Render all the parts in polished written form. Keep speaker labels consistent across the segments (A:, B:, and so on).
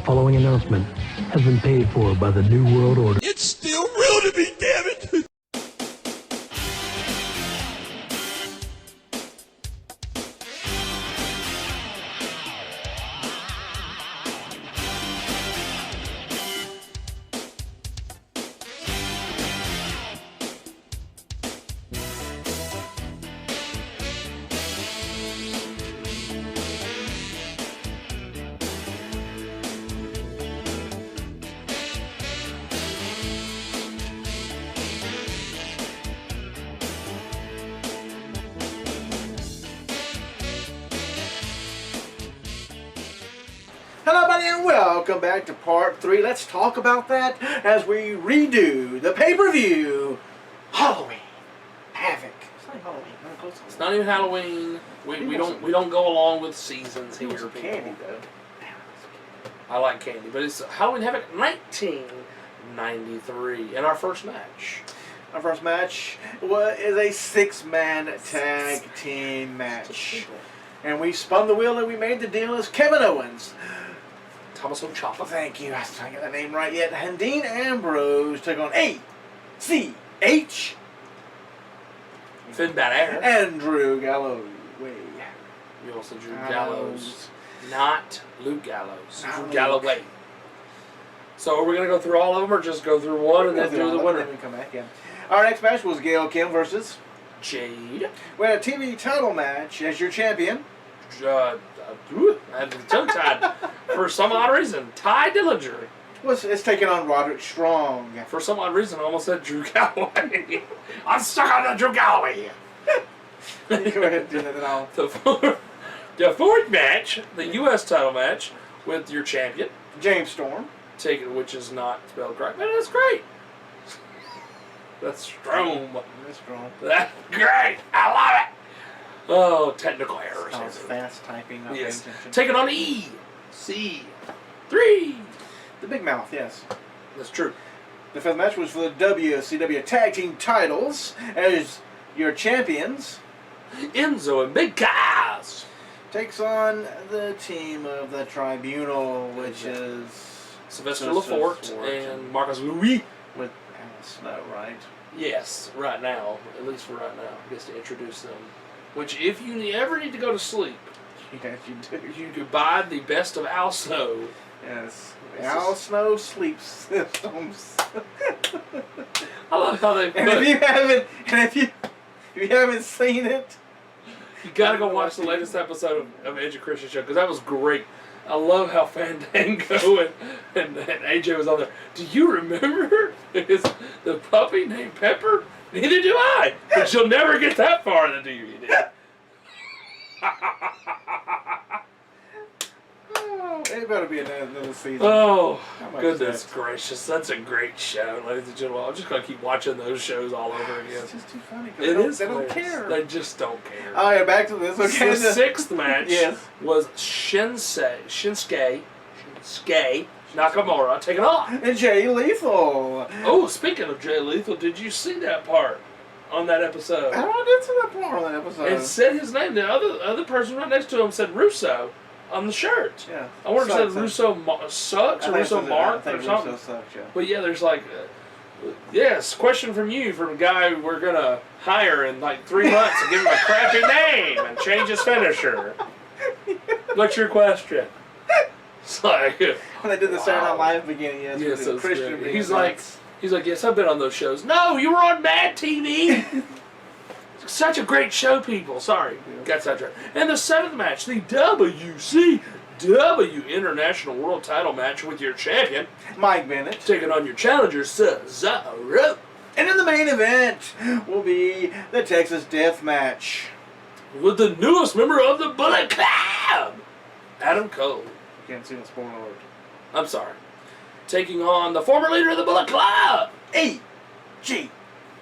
A: following announcement has been paid for by the New World Order.
B: It's still real to me, damn it!
C: Hello, buddy, and welcome back to part 3. Let's talk about that as we redo the pay-per-view Halloween Havoc. It's not Halloween.
D: It's not even Halloween. We don't go along with seasons here.
C: Some candy though.
D: I like candy, but it's Halloween Havoc 1993, and our first match.
C: Our first match is a 6-man tag team match, and we spun the wheel and we made the deal as Kevin Owens.
D: Tommaso Ciampa.
C: Thank you. I still can't get that name right yet. And Dean Ambrose took on ACH.
D: Finn Balor.
C: And Drew Galloway.
D: You also drew Gallows. Not Luke Gallows.
C: Not
D: Drew
C: Luke.
D: Galloway. So are we going to go through all of them or just go through one and then do the winner?
C: Then we come back in. Our next match was Gail Kim versus
D: Jade.
C: We had a TV title match as your champion.
D: I had the tongue tied. For some odd reason, Ty Dillinger.
C: It's taking on Roderick Strong.
D: For some odd reason, I almost said Drew Galloway. I'm stuck on the Drew Galloway.
C: Go ahead and do that and I'll...
D: The fourth match, the U.S. title match, with your champion.
C: James Storm.
D: Which is not spelled correct, but that's great. That's Strom.
C: That's Strong.
D: That's great. I love it. Oh, technical errors.
C: I was fast typing up.
D: Yes. Taking on EC3.
C: The Big Mouth, yes.
D: That's true.
C: The fifth match was for the WCW Tag Team titles as your champions.
D: Enzo and Big Cass
C: Takes on the team of the Tribunal, which is
D: Sylvester Lefort and Marcus Louis.
C: With Al Snow, right?
D: Yes, right now. At least for right now. I guess to introduce them. Which, if you ever need to go to sleep,
C: Yes, you do.
D: you could buy the best of Al Snow.
C: Yes. Al Snow sleep systems.
D: I love how they
C: And if you haven't seen it,
D: you gotta go watch the latest episode of Edge of Christian Show because that was great. I love how Fandango and AJ was on there. Do you remember the puppy named Pepper? Neither do I. But you'll never get that far in the DVD.
C: oh, it better be another season.
D: Oh, goodness gracious. That's a great show, ladies and gentlemen. I'm just going to keep watching those shows all over again.
C: It's just too funny.
D: They don't
C: care.
D: They just don't care.
C: Oh, yeah, back to this. Okay.
D: The sixth match
C: Yes.
D: was Shinsuke Nakamura taking on.
C: And Jay Lethal.
D: Oh, speaking of Jay Lethal, did you see that part on that episode?
C: I did see that part on that episode.
D: It said his name. The other person right next to him said Russo on the shirt.
C: Yeah.
D: I wonder if it said Russo sucks or Russo Mark or something.
C: Russo sucks, yeah.
D: But yeah, there's like, yes, question from you from a guy we're going to hire in like 3 months and give him a crappy name and change his finisher. What's your question? It's like,
C: when they did the Saturday Night Live beginning, yes,
D: that's
C: Christian.
D: great. He's like, yes, I've been on those shows. No, you were on Mad TV. Such a great show, people. Sorry, got sidetracked. And the seventh match, the WCW International World Title match with your champion,
C: Mike Bennett,
D: taking on your challenger, Cesaro.
C: And in the main event will be the Texas Death Match
D: With the newest member of the Bullet Club, Adam Cole.
C: Can't see the spoiler alert.
D: I'm sorry. Taking on the former leader of the Bullet Club,
C: AJ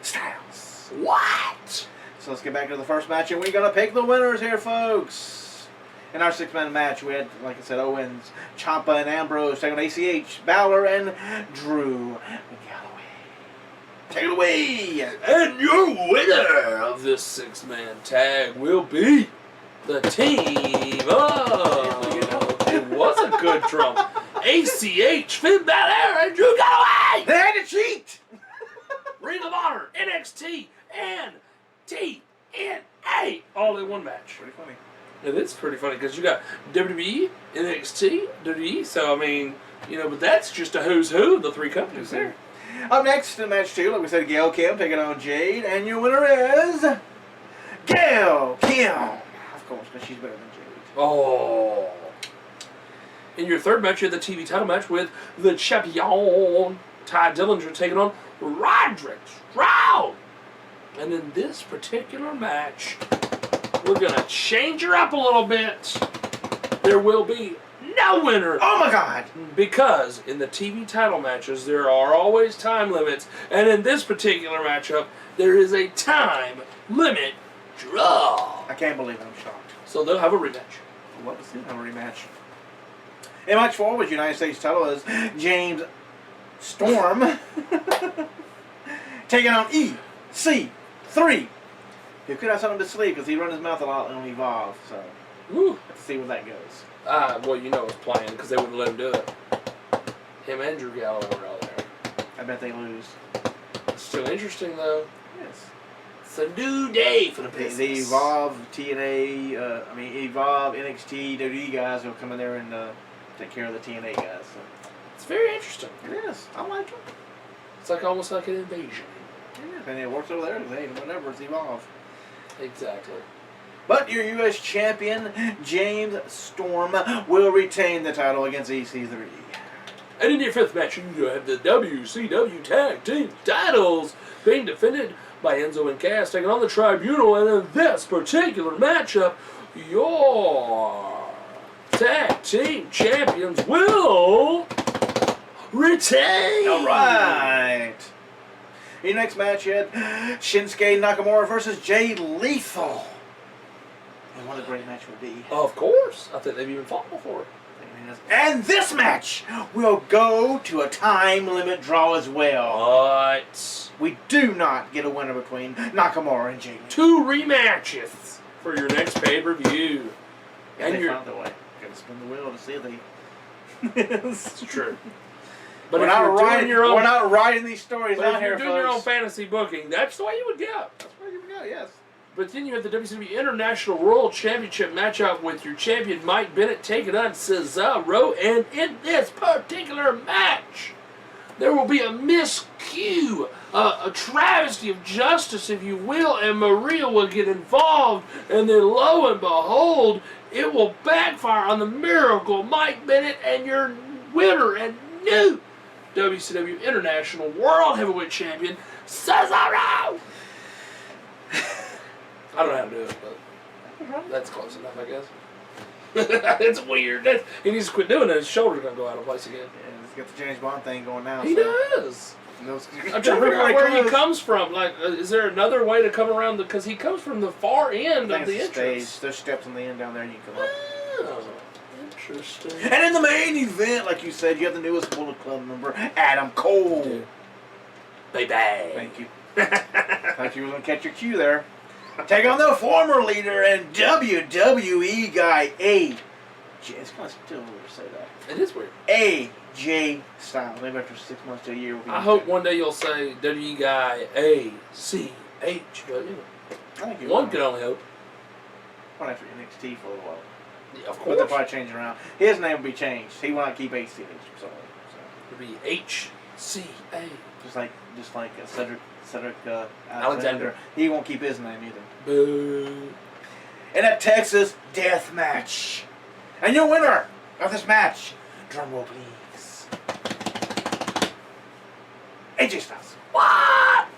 C: Styles.
D: What?
C: So let's get back to the first match, and we're going to pick the winners here, folks. In our 6-man match, we had, like I said, Owens, Ciampa, and Ambrose taking on ACH, Balor, and Drew Galloway. Take it away!
D: And your winner of this 6-man tag will be the team of... It was a good drum. ACH, Finn Balor, and Drew Galloway!
C: They had to cheat!
D: Ring of Honor, NXT, and TNA all in one match.
C: Pretty funny.
D: It is pretty funny because you got WWE, NXT, WWE, so I mean, but that's just a who's who of the three companies there.
C: Up next in match 2, like we said, Gail Kim taking on Jade, and your winner is Gail Kim. Of course, because she's better than Jade.
D: Oh. In your third match, you had the TV title match with the champion, Ty Dillinger, taking on Roderick Strong. And in this particular match, we're going to change her up a little bit. There will be no winner.
C: Oh my God!
D: Because in the TV title matches, there are always time limits. And in this particular matchup, there is a time limit draw.
C: I can't believe it. I'm shocked.
D: So they'll have a rematch.
C: I'd love to see them have a rematch. In match 4, with United States title is James Storm taking on EC3. He could have something to sleep because he run his mouth a lot on Evolve. So, let's see where that goes.
D: Well, it's playing because they wouldn't let him do it. Him and Drew Galloway were out there.
C: I bet they lose.
D: It's still interesting, though.
C: Yes.
D: It's a new day for the business.
C: The Evolve, TNA, Evolve, NXT, WWE guys will come in there and take care of the TNA guys. So.
D: It's very interesting.
C: It is. I like it.
D: It's almost like an invasion.
C: Yeah, and it works over there. Hey, whatever, it's Evolve.
D: Exactly.
C: But your U.S. champion, James Storm, will retain the title against EC3.
D: And in your fifth match, you have the WCW Tag Team titles being defended by Enzo and Cass taking on the Tribunal. And in this particular matchup, your Tag Team champions will retain.
C: All right. Your next match, you had Shinsuke Nakamura versus Jade Lethal. And what a great match would be.
D: Of course. I think they've even fought before.
C: And this match will go to a time limit draw as well.
D: But
C: we do not get a winner between Nakamura and Jade.
D: 2 rematches for your next pay-per-view.
C: And they found the way. Gotta spin the wheel to see if they...
D: It's true. But
C: we're not writing these stories out here,
D: if you're doing your own fantasy booking, that's the way you would go.
C: That's the way you would go, yes.
D: But then you have the WCW International World Championship matchup with your champion Mike Bennett taking on Cesaro. And in this particular match, there will be a miscue, a travesty of justice, if you will, and Maria will get involved. And then lo and behold, it will backfire on the miracle Mike Bennett and your winner and new WCW International World Heavyweight Champion, Cesaro! I don't know how to do it, but that's close enough, I guess. It's weird. He needs to quit doing it. His shoulder's going to go out of place again.
C: Yeah, he's got the James Bond thing going now.
D: He does.
C: I'm
D: trying to figure out where he comes from. Like, is there another way to come around? Because he comes from the far end of the entrance.
C: There's steps on the end down there and you come up.
D: Oh, interesting.
C: And in the main event, like you said, you have the newest Bullet Club member, Adam Cole.
D: Dude. Baby.
C: Thank you. Thought you were going to catch your cue there. Take on the former leader and WWE guy, AJ. It's kind of still weird to say that.
D: It is weird.
C: AJ Styles. Maybe after 6 months to a year.
D: I hope one day you'll say WWE guy ACH. But,
C: I think
D: one can only hope.
C: One after NXT for a while.
D: Yeah, of course.
C: But they'll probably change it around. His name will be changed. He will not keep ACH. So.
D: It'll be HCA.
C: Just like Cedric
D: Alexander.
C: He won't keep his name either.
D: Boo.
C: In a Texas death match. And your winner of this match, drum roll please, AJ Styles.
D: What?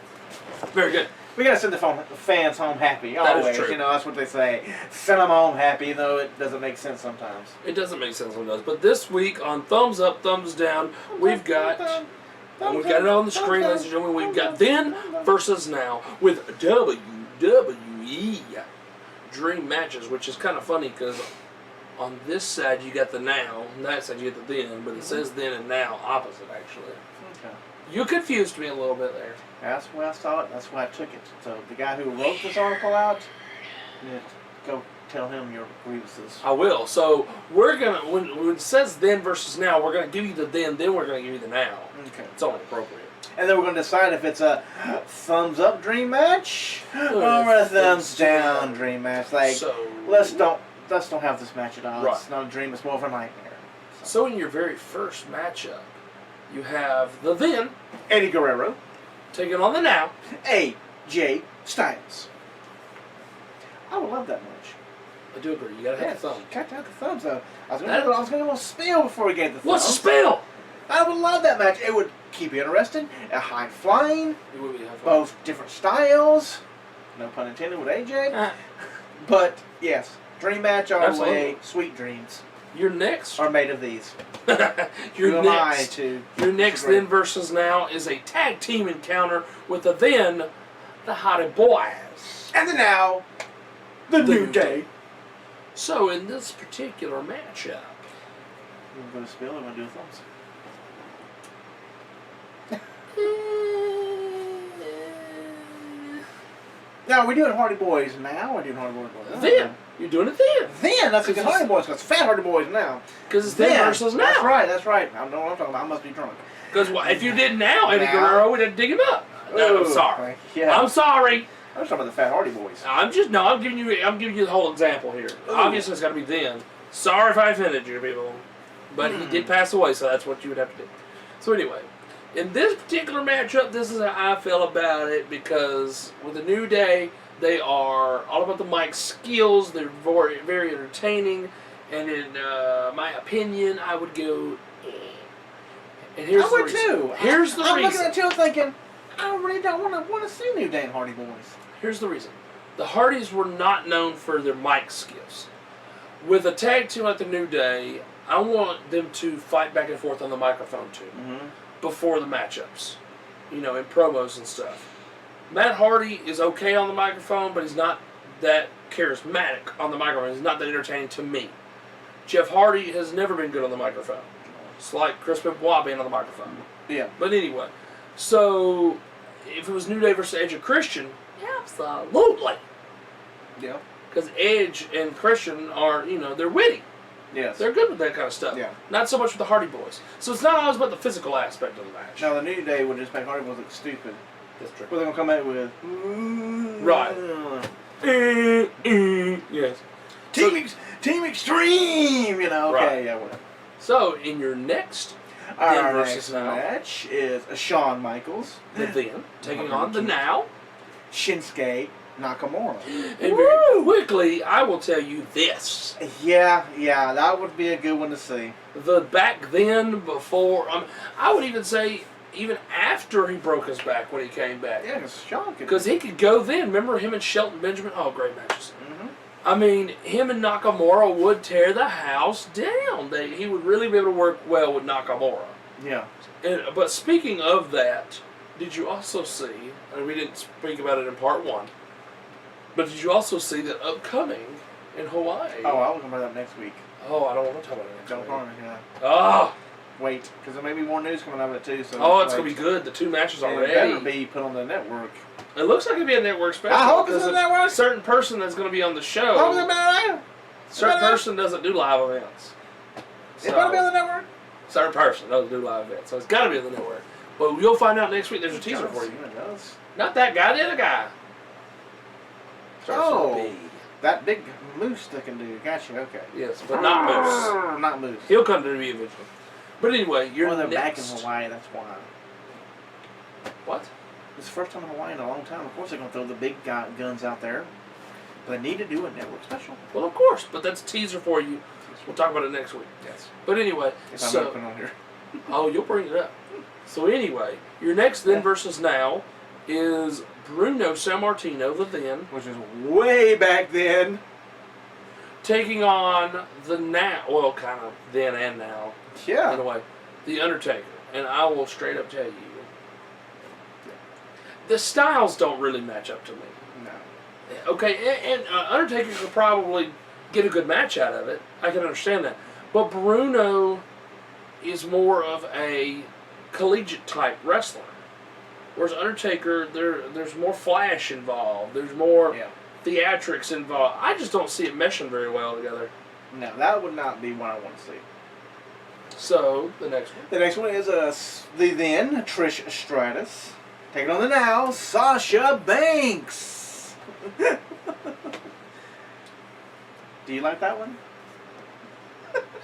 D: Very good.
C: We gotta send the fans home happy.
D: That
C: always.
D: is true.
C: That's what they say. Send them home happy, though it doesn't make sense sometimes.
D: It doesn't make sense sometimes. But this week on Thumbs Up, Thumbs Down, we've got it on the screen, ladies and gentlemen. We've got Then versus Now with WWE Dream Matches, which is kind of funny because on this side you got the Now, on that side you get the Then, but it says Then and Now opposite, actually.
C: Okay.
D: You confused me a little bit there.
C: That's why I saw it. That's why I took it. So the guy who wrote this article out, go tell him your grievances.
D: I will. So we're gonna when it says then versus now, we're gonna give you the then we're gonna give you the now.
C: Okay.
D: It's only appropriate.
C: And then we're going to decide if it's a thumbs up dream match or a thumbs down dream match. Like,
D: So
C: let's don't have this match at all.
D: Right.
C: It's not a dream. It's more of a nightmare.
D: So in your very first matchup, you have the then
C: Eddie Guerrero,
D: taking on the now.
C: AJ Styles. I would love that match.
D: I do agree. You gotta have the thumb.
C: Got to have the thumbs though. I was going to do a little spiel before we get the thumbs.
D: What's the spell?
C: I would love that match. It would keep you interested. High flying.
D: It would be high five.
C: Both different styles. No pun intended with AJ. But yes, dream match all the way. Sweet dreams
D: Your next.
C: are made of these.
D: Your
C: Who am I
D: next.
C: to
D: Your next
C: disagree?
D: then versus now is a tag team encounter with the then, the Hottie Boys.
C: And then now, the New Day.
D: So in this particular matchup,
C: We're going to spill. I'm going to do a thumbs. Now, are we doing Hardy Boys now? Or are we doing Hardy Boys?
D: then you're doing it then
C: Then, that's a good Hardy Boys, because fat Hardy Boys now.
D: because it's then versus now.
C: That's right. I know what I'm talking about. I must be drunk.
D: Because if you did now, Eddie
C: Now.
D: Guerrero would have dig him up. No, I'm
C: Ooh,
D: sorry.
C: Yeah.
D: I'm sorry.
C: I was talking about the fat Hardy Boys.
D: I'm giving you the whole example here.
C: Ooh.
D: Obviously, it's got to be then. Sorry if I offended you, people, but he did pass away, so that's what you would have to do. So anyway, in this particular matchup, this is how I feel about it because with the New Day, they are all about the mic skills. They're very, very entertaining, and in my opinion, I would go. And here's
C: I
D: the
C: would
D: reason.
C: too.
D: Here's the
C: I'm
D: reason.
C: looking at you thinking, I really don't want to see New Day and Hardy Boys.
D: Here's the reason. The Hardys were not known for their mic skills. With a tag team like the New Day, I want them to fight back and forth on the microphone too before the matchups, in promos and stuff. Matt Hardy is okay on the microphone, but he's not that charismatic on the microphone. He's not that entertaining to me. Jeff Hardy has never been good on the microphone. It's like Chris Benoit being on the microphone.
C: Yeah.
D: But anyway, so if it was New Day versus Edge and Christian, absolutely.
C: Yeah.
D: Because Edge and Christian are, they're witty.
C: Yes.
D: They're good with that kind of stuff.
C: Yeah.
D: Not so much with the Hardy Boys. So it's not always about the physical aspect of the match.
C: Now, the New Day would just make Hardy Boys look stupid.
D: That's true.
C: What they're going to come out with?
D: Right. Yes.
C: Team Extreme! Okay,
D: Right.
C: yeah, whatever.
D: So, in your next
C: Our
D: then
C: next
D: versus now,
C: match is Shawn Michaels,
D: the then, taking on the now.
C: Shinsuke Nakamura.
D: And very quickly, I will tell you this.
C: Yeah, that would be a good one to see.
D: The back then, before, I would even say, even after he broke his back when he came back.
C: Yeah, because Shawn could.
D: Because he could go then. Remember him and Shelton Benjamin? Oh, great matches.
C: Mm-hmm.
D: I mean, him and Nakamura would tear the house down. He would really be able to work well with Nakamura.
C: Yeah.
D: But speaking of that, did you also see, and we didn't speak about it in part one, but did you also see that upcoming in Hawaii?
C: Oh, I will come about that next week.
D: Oh, I don't want to talk about it next
C: Don't
D: week.
C: promise, yeah.
D: Oh,
C: Wait, because there may be more news coming out of it too. So
D: it's going to be good. The two matches
C: And
D: already.
C: it better be put on the network.
D: It looks like it'll be a network special.
C: I hope it's
D: because
C: on the network.
D: a certain person that's going to be on the show.
C: I hope it's better.
D: Certain person doesn't do live events.
C: It better be on the network.
D: Certain person doesn't do live events, so it's got to be on the network. But you'll find out next week. There's a teaser for you.
C: It does.
D: Not that guy, the other guy. Starts with a B.
C: That big moose that can do. Gotcha. Okay.
D: Yes, but not Moose.
C: Not moose.
D: He'll come to me eventually. But anyway, you're
C: Well, they're
D: next.
C: back in Hawaii. That's why.
D: What?
C: It's the first time in Hawaii in a long time. Of course, they're gonna throw the big guns out there. But they need to do a network special.
D: Well, of course, but that's a teaser for you. We'll talk about it next week.
C: Yes.
D: But anyway,
C: If I'm open on here.
D: oh, you'll bring it up. So anyway, your next then versus now is Bruno Sammartino, the then,
C: Which is way back then.
D: taking on the now, well, kind of then and now, in
C: Yeah.
D: a way, the Undertaker. And I will straight up tell you, the styles don't really match up to me.
C: No.
D: Okay, and Undertaker could probably get a good match out of it. I can understand that. But Bruno is more of a collegiate type wrestler. Whereas Undertaker, there's more flash involved. There's more,
C: Yeah.
D: theatrics involved. I just don't see it meshing very well together.
C: No, that would not be what I want to see.
D: So, the next one.
C: The next one is the then Trish Stratus taking on the now Sasha Banks. Do you like that one?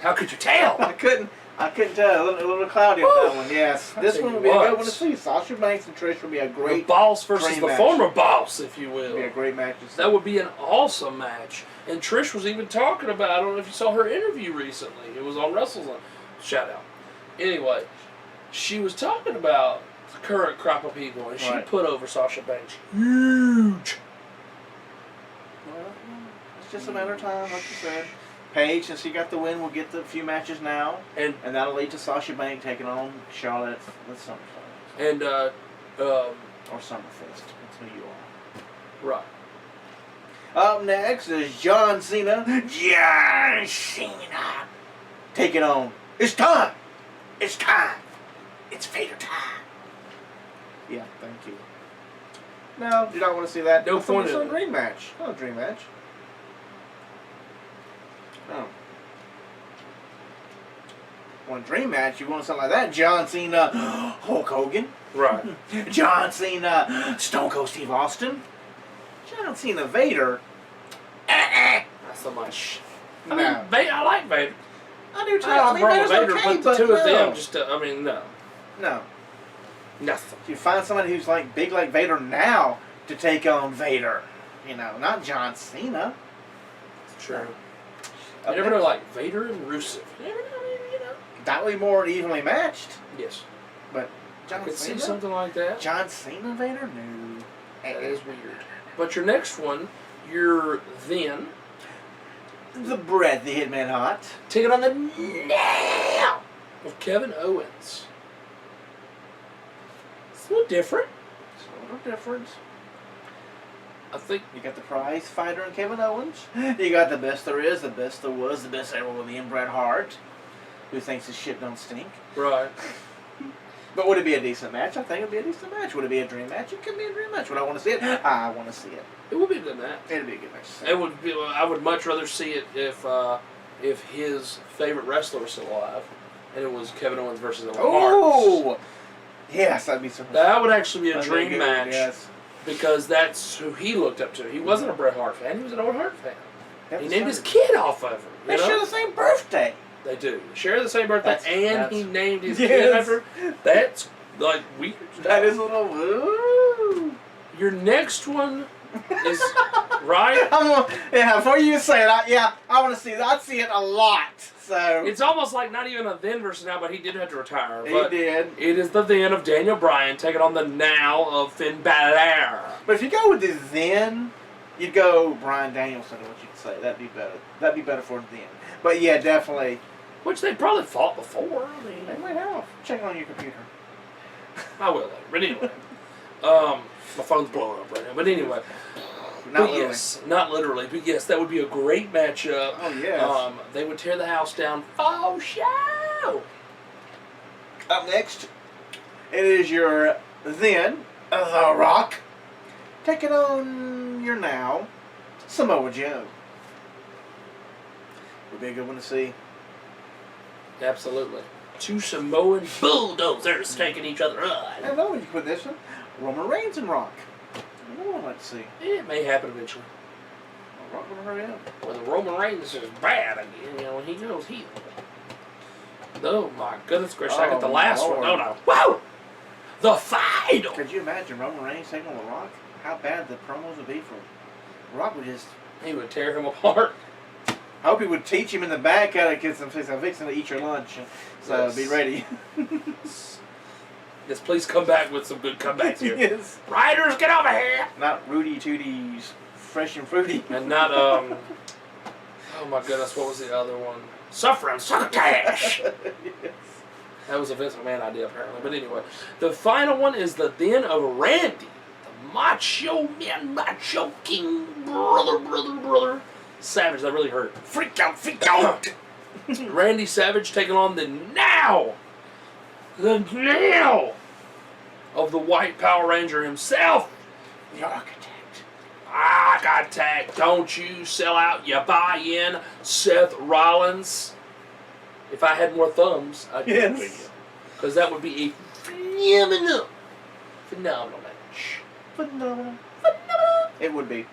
D: How could you tell?
C: I couldn't tell. A little cloudy on that one. Yes, this one would be a good one to see. Sasha Banks and Trish would be a
D: The
C: great
D: boss versus
C: dream
D: the
C: match.
D: former boss, if you will.
C: Would be a great match to see.
D: That would be an awesome match. And Trish was even talking about, I don't know if you saw her interview recently. It was on WrestleZone. Shout out. Anyway, she was talking about the current crop of people, and she
C: Right.
D: put over Sasha Banks. Huge.
C: Well, it's just a matter of time, like you said. Paige, since she got the win, will get the few matches now,
D: And
C: that'll lead to Sasha Banks taking on Charlotte this SummerSlam.
D: and
C: Or Summerfest. That's who you are.
D: right.
C: Up next is John Cena. John Cena taking on. It's time. It's time. It's Vader time. Yeah, thank you. No, you don't want to see that.
D: No point
C: It's
D: in
C: a
D: it.
C: dream match. Not a dream match. No. One dream match, you want something like that? John Cena, Hulk Hogan.
D: Right.
C: John Cena, Stone Cold Steve Austin. John Cena, Vader.
D: Not so much. I mean,
C: No.
D: I like Vader.
C: I do too.
D: I
C: mean,
D: brought
C: Vader's
D: Vader,
C: okay,
D: but the two of
C: no.
D: them just, I mean, no.
C: No.
D: Nothing.
C: You find somebody who's like big like Vader now to take on Vader. You know, not John Cena.
D: True.
C: Up
D: You never know,
C: next-
D: like Vader and Rusev. You never know, you know.
C: That would be more evenly matched.
D: Yes.
C: But
D: I
C: John
D: could see
C: Cena?
D: something like that.
C: John Cena Vader? No.
D: That is weird. But your next one, you're then
C: The Bret, the Hitman Hot.
D: taking on the now of Kevin Owens. It's a little different.
C: It's a little different.
D: I think.
C: You got the prize fighter in Kevin Owens. You got the best there is, the best there was, the best ever will be in Bret Hart, who thinks his shit don't stink.
D: Right.
C: But would it be a decent match? I think it'd be a decent match. Would it be a dream match? It could be a dream match. Would I want to see it? I want to see it.
D: It would be a good match.
C: It'd be a good match.
D: It would be. I would much rather see it if his favorite wrestler was still alive, and it was Kevin Owens versus Owen Hart.
C: Oh! Yes, that'd be so much.
D: That would actually be a
C: That'd be
D: dream
C: good,
D: match
C: Yes.
D: because that's who he looked up to. He wasn't a Bret Hart fan; he was an Owen Hart fan.
C: That's
D: He named his
C: funny.
D: kid off of him.
C: They
D: You know?
C: share the same birthday.
D: They do. They share the same birthday, and he
C: that's-
D: named his
C: Yes.
D: kid after. That's like weird.
C: That is a little. Ooh.
D: Your next one is right.
C: Yeah, before you say it, I want to see that. I see it a lot. So
D: It's almost like not even a then versus now, but he did have to retire.
C: he
D: But
C: did.
D: it is the then of Daniel Bryan taking on the now of Finn Balor.
C: But if you go with the then, you'd go Bryan Danielson. What you'd say that'd be better. That'd be better for then. But yeah, definitely.
D: Which they probably fought before. I
C: They
D: mean,
C: might have. Check on your computer.
D: I will later. But anyway, my phone's blowing up right now. But anyway,
C: Not
D: but
C: literally.
D: yes, not literally, but yes, that would be a great matchup.
C: Oh yes.
D: They would tear the house down. Oh, show!
C: Up next, it is your then The Rock taking on your now Samoa Joe. Would be a good one to see.
D: Absolutely. Two Samoan bulldozers taking each other on.
C: I don't know when you put this one. Roman Reigns and Rock. I don't like to see.
D: It may happen eventually.
C: Rock will hurry up.
D: When the Roman Reigns is bad again, you know, when he goes heel. Oh my goodness gracious, I got the
C: Oh,
D: last
C: Lord.
D: one, don't I? Whoa! The final!
C: Could you imagine Roman Reigns taking on The Rock? How bad the promos would be for Rock would just.
D: He would tear him apart.
C: I hope he would teach him in the back how to get some fix. I'm fixing to eat your lunch, so
D: Yes.
C: be ready.
D: Yes, please come back with some good comebacks here.
C: Yes.
D: Riders, get over here!
C: Not Rudy Tooty's fresh and fruity.
D: And not, oh my goodness, what was the other one? Suffering Succotash!
C: Yes.
D: That was a Vince McMahon idea, apparently. But anyway, the final one is the then of Randy, the Macho Man, Macho King, brother, Savage. That really hurt.
C: Freak out!
D: Randy Savage taking on the now of the White Power Ranger himself,
C: The Architect.
D: I got tagged. Don't you sell out. You buy in, Seth Rollins. If I had more thumbs, I'd do it for you. Because that would be a phenomenal match.
C: Phenomenal. It would be.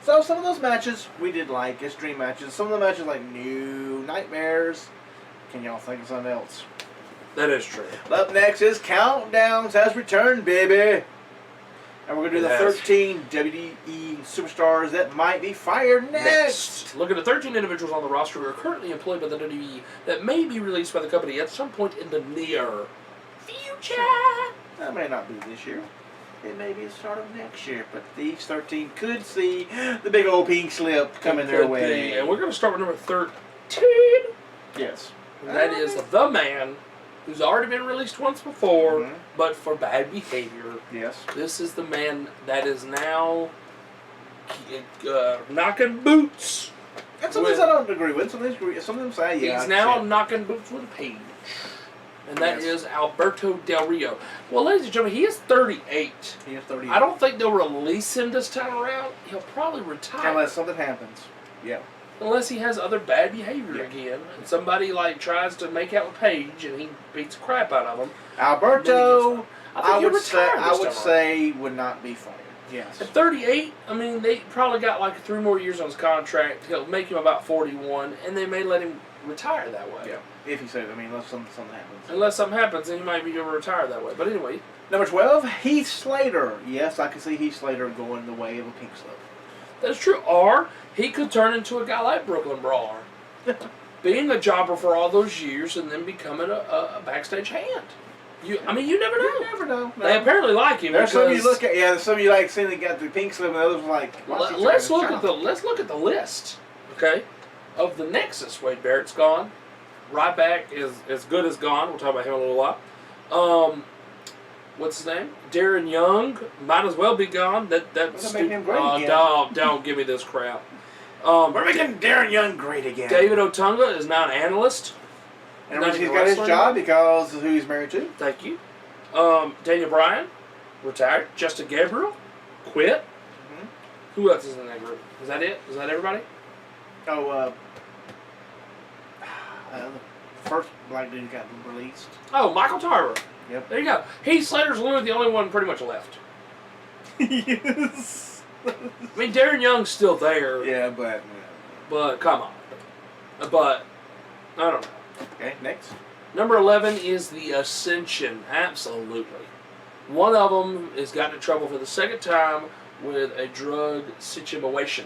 C: So some of those matches we did like as dream matches. Some of the matches like new nightmares. Can y'all think of something else?
D: That is true.
C: Up next is Countdowns has returned, baby. And we're going to do the 13 WWE superstars that might be fired next.
D: Look at the 13 individuals on the roster who are currently employed by the WWE that may be released by the company at some point in the near future.
C: That may not be this year. It may be the start of next year. But these 13 could see the big old pink slip coming their way.
D: And we're going to start with number 13.
C: Yes.
D: And that is the man who's already been released once before, but for bad behavior.
C: Yes.
D: This is the man that is now knocking boots.
C: And some things I don't agree with. Some of them say, yeah.
D: He's now knocking boots with a page. And that is Alberto Del Rio. Well, ladies and gentlemen, he is 38.
C: He is 38.
D: I don't think they'll release him this time around. He'll probably retire.
C: Unless something happens. Yeah.
D: Unless he has other bad behavior again. And somebody tries to make out with Paige and he beats the crap out of him.
C: Alberto, I would
D: say
C: say would not be fired. Yes.
D: At 38, I mean, they probably got like 3 more years on his contract. He'll make him about 41, and they may let him retire that way.
C: Yeah. If he says, unless something happens.
D: Unless something happens, then he might be able to retire that way. But anyway.
C: Number 12, Heath Slater. Yes, I can see Heath Slater going the way of a pink slip.
D: That's true. Or he could turn into a guy like Brooklyn Brawler. Being a jobber for all those years and then becoming a backstage hand. You never know.
C: You never know.
D: They apparently like him.
C: There's some you look at. Yeah, there's some you like seeing they got the pink slip, and others like.
D: Let's look at the list. Okay, of the Nexus. Wade Barrett's gone. Ryback is as good as gone. We'll talk about him in a little while. What's his name? Darren Young might as well be gone. That's
C: make him great again.
D: Don't give me this crap.
C: We're making Darren Young great again.
D: David Otunga is now an analyst.
C: And he's got his job because of who he's married to.
D: Thank you. Daniel Bryan, retired. Justin Gabriel, quit. Mm-hmm. Who else is in that group? Is that it? Is that everybody?
C: Oh, the first black dude got released.
D: Oh, Michael Tarver.
C: Yep.
D: There you go. Heath Slater's literally the only one pretty much left.
C: Yes.
D: I mean, Darren Young's still there.
C: Yeah, but...
D: But, come on. But, I don't know.
C: Okay, next.
D: Number 11 is the Ascension. Absolutely. One of them has gotten in trouble for the second time with a drug situation.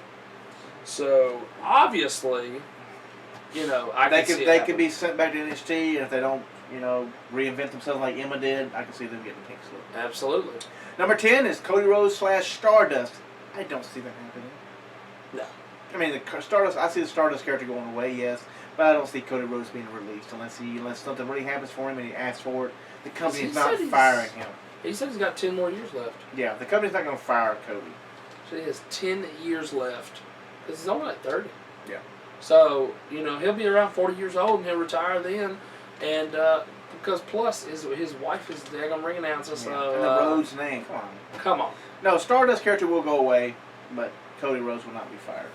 D: So, obviously,
C: they could be sent back to NXT, and if they don't, reinvent themselves like Emma did, I can see them getting pink slip.
D: Absolutely.
C: Number 10 is Cody Rhodes / Stardust. I don't see that happening.
D: No.
C: I mean, I see the Stardust character going away, yes, but I don't see Cody Rhodes being released unless something really happens for him and he asks for it. The company's not firing him.
D: He said he's got 10 more years left.
C: Yeah, the company's not going to fire Cody.
D: So he has 10 years left. Because he's only like 30.
C: Yeah.
D: So, he'll be around 40 years old and he'll retire then. And because plus his wife is the daggone ring announcer, so...
C: Yeah. And the Rhodes name,
D: come on.
C: No, Stardust character will go away, but Cody Rhodes will not be fired.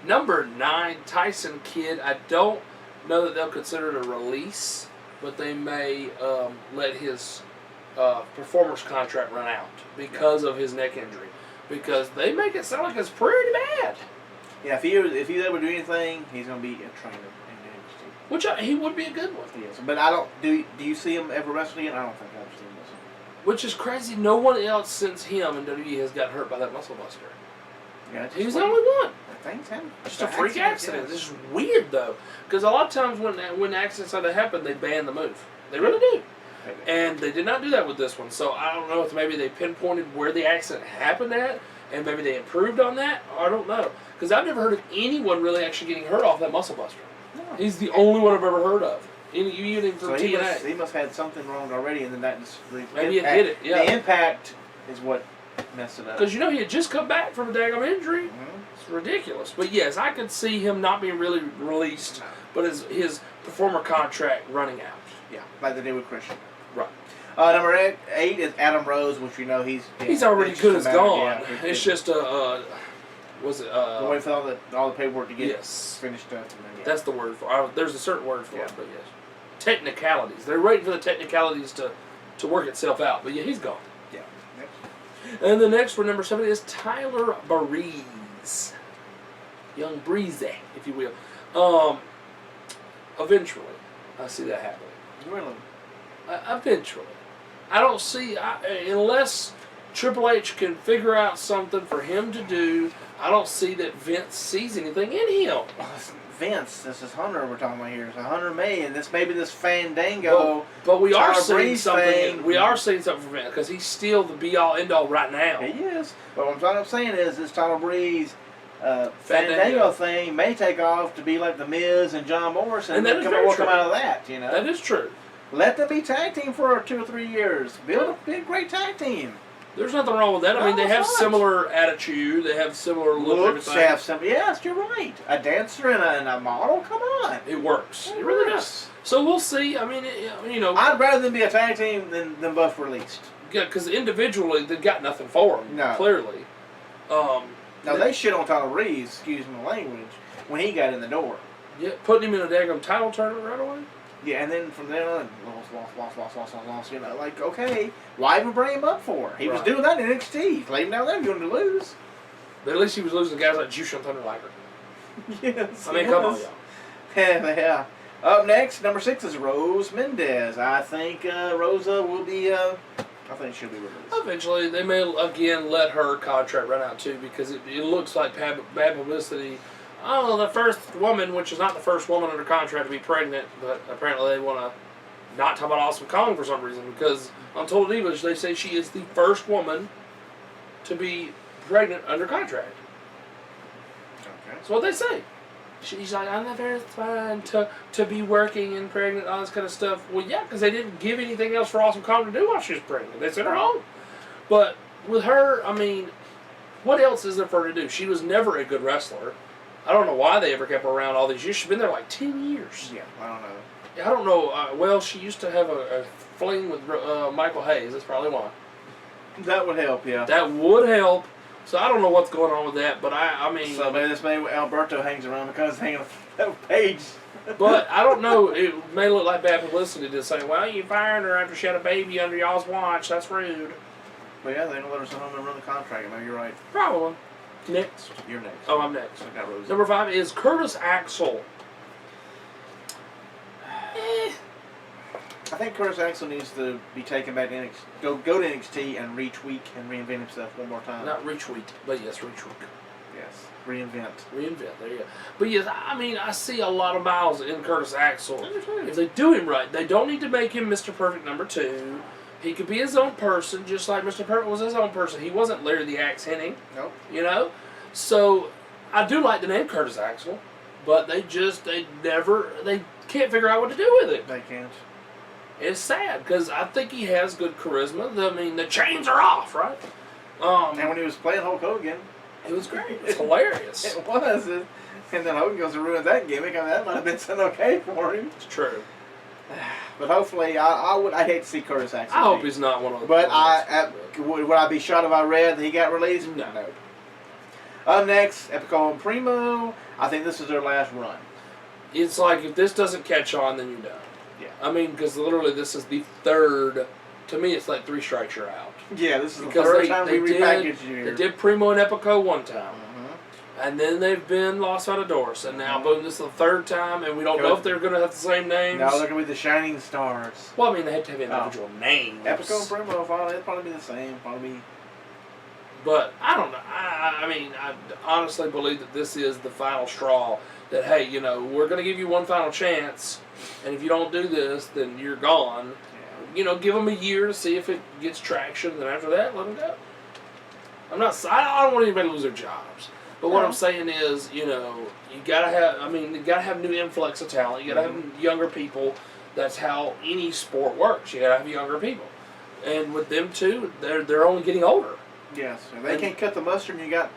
D: Number 9, Tyson Kidd. I don't know that they'll consider it a release, but they may let his performer's contract run out because of his neck injury. Because they make it sound like it's pretty bad.
C: Yeah, if he's able to do anything, he's going to be a trainer in NXT.
D: Which he would be a good one.
C: Yes, but I don't. Do you see him ever wrestling again? I don't think I've seen him wrestling.
D: Which is crazy. No one else since him in WWE has got hurt by that muscle buster.
C: Yeah,
D: he was the only one.
C: Things happen.
D: Just a freak accident. This is weird though, because a lot of times when accidents like that happen, they ban the move. They really do. And they did not do that with this one. So I don't know if maybe they pinpointed where the accident happened at, and maybe they improved on that. I don't know, because I've never heard of anyone really actually getting hurt off that muscle buster. No. He's the only one I've ever heard of. Even from TNA.
C: He must have had something wrong already, and then that just
D: maybe it hit it. Yeah.
C: The impact is what messed it up.
D: Because he had just come back from a daggone injury. Mm-hmm. It's ridiculous. But yes, I could see him not being really released, but his performer contract running out.
C: Yeah, like they did with Christian.
D: Right.
C: Number 8 is Adam Rose, which you know he's
D: already good as gone.
C: Yeah,
D: it's just was it
C: wait for all the paperwork to get finished up. And then,
D: That's the word for it. There's a certain word for it, but yes. Technicalities. They're waiting for the technicalities to work itself out. But yeah, he's gone.
C: Yeah.
D: And the next for number 7 is Tyler Breeze. Young Breezy, if you will. Eventually, I see that happening.
C: Really?
D: Eventually. I don't see, unless Triple H can figure out something for him to do, I don't see that Vince sees anything in him.
C: Vince, this is Hunter we're talking about here. It's Hunter May, and this maybe this Fandango.
D: But we are
C: Tyler
D: seeing
C: Breeze
D: something.
C: thing.
D: We are seeing something from Vince because he's still the be-all, end-all right now.
C: He is. But what I'm saying is this Tyler Breeze Fandango thing may take off to be like The Miz and John Morrison,
D: and
C: that will come out of that. You know,
D: that is true.
C: Let them be tag team for 2 or 3 years. Build a great tag team.
D: There's nothing wrong with that. I mean, they have similar attitude. They have similar looks.
C: Yes, you're right. A dancer and a model. Come on.
D: It works. It really does. So we'll see. I mean,
C: I'd rather them be a tag team than both released.
D: Yeah, because individually they've got nothing for them.
C: No.
D: Clearly.
C: Now they shit on Tyler Reeves, excuse my language, when he got in the door.
D: Yeah, putting him in a daggum title tournament right away.
C: Yeah, and then from then on, lost. You know, like, okay, why even bring him up for? He was doing that in NXT. Lay him down there if you wanted to lose.
D: But at least he was losing to guys like Jushin Thunder Liger.
C: Yes.
D: I mean, come on, y'all.
C: Yeah. Up next, number 6 is Rose Mendez. I think Rosa will be. I think she'll be released.
D: Eventually, they may again let her contract run out too because it looks like bad publicity. Oh, the first woman, which is not the first woman under contract to be pregnant, but apparently they want to not talk about Awesome Kong for some reason because on Total Divas they say she is the first woman to be pregnant under contract.
C: Okay.
D: That's what they say. She's like, I'm the first one to be working and pregnant, all this kind of stuff. Well, yeah, because they didn't give anything else for Awesome Kong to do while she was pregnant. They sent her home. But with her, I mean, what else is there for her to do? She was never a good wrestler. I don't know why they ever kept her around all these years. She's been there like 10 years.
C: Yeah, I don't know.
D: I don't know. Well, she used to have a fling with Michael Hayes. That's probably why.
C: That would help, yeah.
D: That would help. So I don't know what's going on with that, but I mean...
C: So maybe Alberto hangs around because he's hanging on that page.
D: But I don't know. It may look like bad publicity to say, well, you fired her after she had a baby under y'all's watch. That's rude.
C: But yeah, they don't let her sit home and run the contract. No, you're right.
D: Probably. Next.
C: You're next.
D: Oh, I'm next.
C: I got Rose.
D: Number 5 is Curtis Axel.
C: I think Curtis Axel needs to be taken back to NXT. Go to NXT and retweak and reinvent himself one more time.
D: Not retweet, but yes, retweak.
C: Yes, reinvent.
D: Reinvent, there you go. But yes, I mean, I see a lot of miles in Curtis Axel. If they do him right, they don't need to make him Mr. Perfect number 2. He could be his own person, just like Mr. Perfect was his own person. He wasn't Larry the Axe Hennig.
C: Nope.
D: You know? So, I do like the name Curtis Axel, but they can't figure out what to do with it.
C: They can't.
D: It's sad, because I think he has good charisma. I mean, the chains are off, right?
C: And when he was playing Hulk Hogan,
D: it was great. It was hilarious.
C: It was. And then Hogan goes to ruin that gimmick. I mean, that might have been something okay for him.
D: It's true.
C: But hopefully, I hate to see Curtis Axel.
D: I hope he's not one of the.
C: But would I be shocked if I read that he got released?
D: No.
C: Up next, Epico and Primo. I think this is their last run.
D: It's like if this doesn't catch on, then you're done.
C: Yeah.
D: I mean, because literally this is the third. To me, it's like 3 strikes you're out.
C: Yeah, this is the third time we repackaged you here.
D: They did Primo and Epico one time. And then they've been Los Matadores, and now boom, this is the third time, and we don't know if they're going to have the same names.
C: No, they're going to be the Shining Stars.
D: Well, I mean, they have to have individual names.
C: Epico and Primo, it'll probably be the same.
D: But I don't know. I mean, I honestly believe that this is the final straw. That hey, you know, we're going to give you one final chance, and if you don't do this, then you're gone. Yeah. You know, give them a year to see if it gets traction. Then after that, let them go. I don't want anybody to lose their jobs. But what I'm saying is, you know, you gotta have new influx of talent. You gotta have younger people. That's how any sport works. You gotta have younger people, and with them too, they're only getting older.
C: Yes, if they can't cut the mustard. You got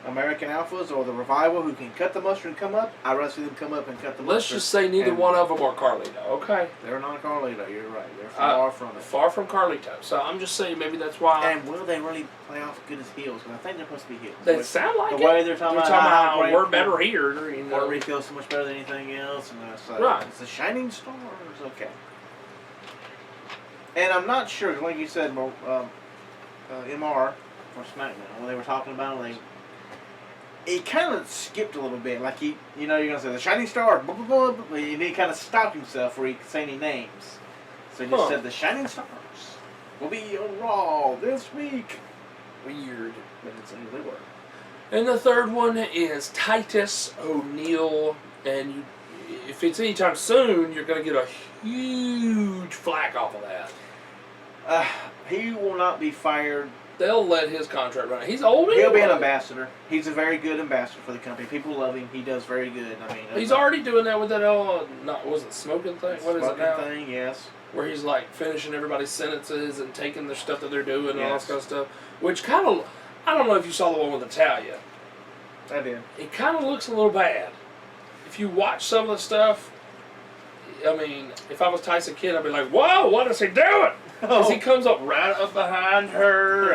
C: American Alphas or the Revival who can cut the mustard and come up, I'd rather see them come up and cut the mustard.
D: Let's just say neither one of them are Carlito. Okay.
C: They're not Carlito, you're right. They're far from it.
D: Far from Carlito. So I'm just saying maybe that's why.
C: And will they really play off good as heels? Because I think they're supposed to be heels.
D: They sound like
C: the way they're talking about
D: how we're better here. You know.
C: Puerto Rico so much better than anything else. And it's like,
D: right.
C: It's the shining stars. Okay. And I'm not sure, like you said, MR for SmackDown, when they were talking about it, he kind of skipped a little bit. Like you're going to say the shining star, blah, blah, blah, and he kind of stopped himself where he could say any names. So he just said the shining stars will be on Raw this week. Weird, but it's they were.
D: And the third one is Titus ONeil, and if it's anytime soon, you're going to get a huge flack off of that.
C: He will not be fired.
D: They'll let his contract run. He's old.
C: He'll be an ambassador. He's a very good ambassador for the company. People love him. He does very good. I mean,
D: he's already doing that with that was it smoking thing? What is it now?
C: Smoking thing, yes.
D: Where he's like finishing everybody's sentences and taking the stuff that they're doing and all that kind of stuff. Which kind of, I don't know if you saw the one with Natalia.
C: I did.
D: It kind of looks a little bad. If you watch some of the stuff, I mean, if I was Tyson Kidd, I'd be like, whoa, what is he doing? Because he comes up right up behind her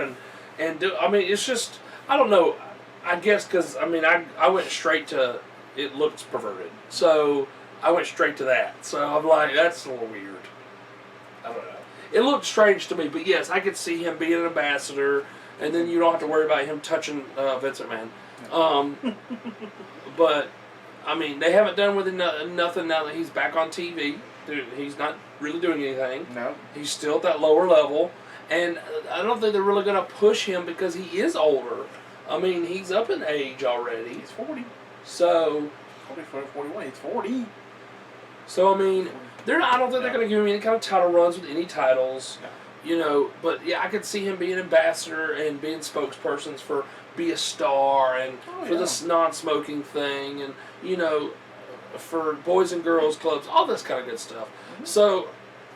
D: and do. I mean, it's just, I don't know. I guess because, I mean, I went straight to, it looks perverted. So I went straight to that. So I'm like, that's a little weird. I don't know. It looked strange to me, but yes, I could see him being an ambassador, and then you don't have to worry about him touching Vince McMahon. But, I mean, they haven't done with him nothing now that he's back on TV. Dude, he's not really doing anything.
C: No.
D: He's still at that lower level. And I don't think they're really going to push him because he is older. I mean, he's up in age already.
C: He's 40.
D: So.
C: 41. He's 40.
D: So, I mean, I don't think they're going to give him any kind of title runs with any titles.
C: No.
D: But yeah, I could see him being ambassador and being spokespersons for Be a Star and for this non-smoking thing and, for Boys and Girls Clubs, all this kind of good stuff. Mm-hmm. So,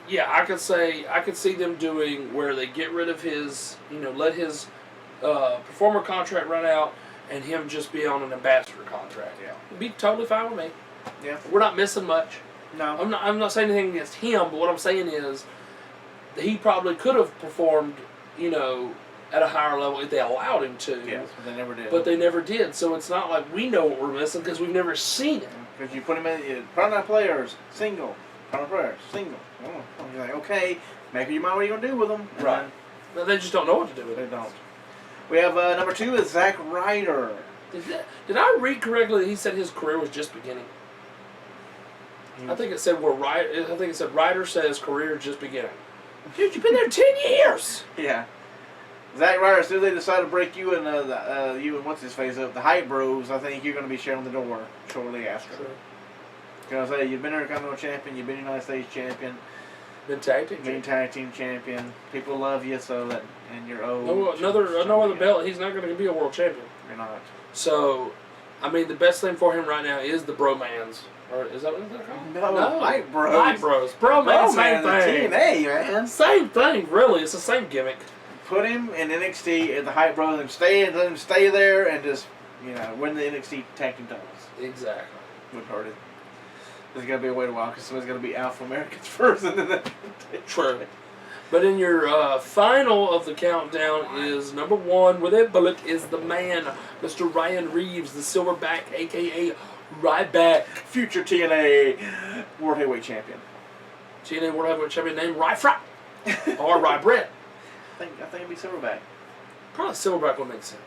D: yeah, I could see them doing where they get rid of his, let his performer contract run out and him just be on an ambassador contract.
C: Yeah.
D: It'd be totally fine with me.
C: Yeah.
D: We're not missing much.
C: No.
D: I'm not saying anything against him, but what I'm saying is he probably could have performed, at a higher level if they allowed him to.
C: Yes, but they never did.
D: But they never did, so it's not like we know what we're missing because we've never seen it.
C: Because you put him in, prominent players, single, prominent players, single. You're like, okay, make up your mind what you're going to do with them.
D: Right. No, they just don't know what to do with it.
C: They don't. We have number 2 is Zack Ryder.
D: Did I read correctly that he said his career was just beginning? I think it said Ryder says career is just beginning. Dude, you've been there 10 years.
C: Yeah. Zack Ryder, as soon as they decide to break you and what's his face up, the Hype Bros, I think you're going to be showing the door shortly after.
D: True.
C: Because you've been Intercontinental Champion, you've been United States Champion,
D: been tag team,
C: champion. People love you, and you're old.
D: No other belt. He's not going to be a world champion.
C: You're not.
D: So, I mean, the best thing for him right now is the bromans. Or is that what they're called?
C: No, Hype Bros.
D: Hype Bros. Bromans, same thing.
C: TNA, man.
D: Same thing, really. It's the same gimmick.
C: Put him in NXT at the Hype Bros and let him stay there and just, win the NXT tag team titles.
D: Exactly.
C: Would hurt it. There's got to be a way to walk because somebody's got to be Alpha Americans first and then
D: True. But in your final of the countdown is number 1 with a bullet is the man, Mr. Ryan Reeves, the Silverback, a.k.a. Ryback.
C: Future TNA World Heavyweight Champion.
D: TNA World Heavyweight Champion named Ryfrat. Or Rybrett.
C: I think it'd be Silverback.
D: Probably Silverback would make sense.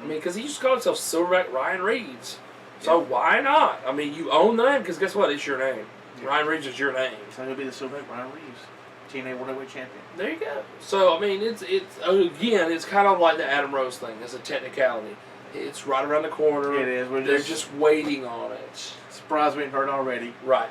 D: I mean, because he just called himself Silverback Ryan Reeves. So why not? I mean, you own the name because guess what? It's your name. Yeah. Ryan Reeves is your name.
C: So he'll be the Silverback Ryan Reeves, TNA World Heavyweight Champion.
D: There you go. So I mean, it's again, it's kind of like the Adam Rose thing. It's a technicality. It's right around the corner.
C: It is.
D: They're just waiting on it.
C: Surprised we ain't heard already.
D: Right.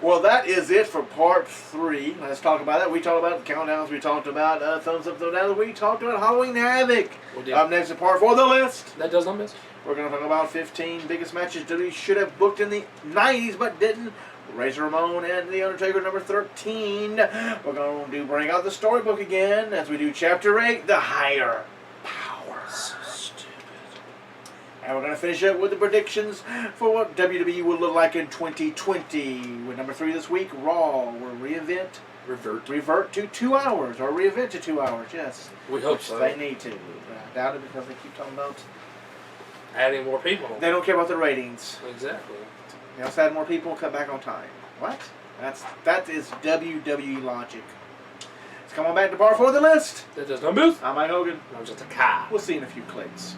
C: Well, that is it for part 3. Let's talk about that. We talked about the countdowns. We talked about thumbs up, thumbs down. We talked about Halloween Havoc. Up next in part 4 of the list.
D: That does not miss.
C: We're going to talk about 15 biggest matches WWE should have booked in the 90s but didn't. Razor Ramon and The Undertaker, number 13. We're going to bring out the storybook again as we do Chapter 8, The Higher Power.
D: So stupid.
C: And we're going to finish up with the predictions for what WWE will look like in 2020. With number 3 this week, Raw will revert to 2 hours, or reinvent to 2 hours, yes.
D: We hope
C: Which
D: so.
C: they need to. I doubt it because they keep talking about
D: Adding more people.
C: they don't care about the ratings.
D: Exactly.
C: They also add more people and cut back on time. What? That is WWE logic. Let's come on back to bar for the list.
D: That does no booth.
C: I'm Mike Hogan.
D: I'm just a car.
C: We'll see you in a few clicks.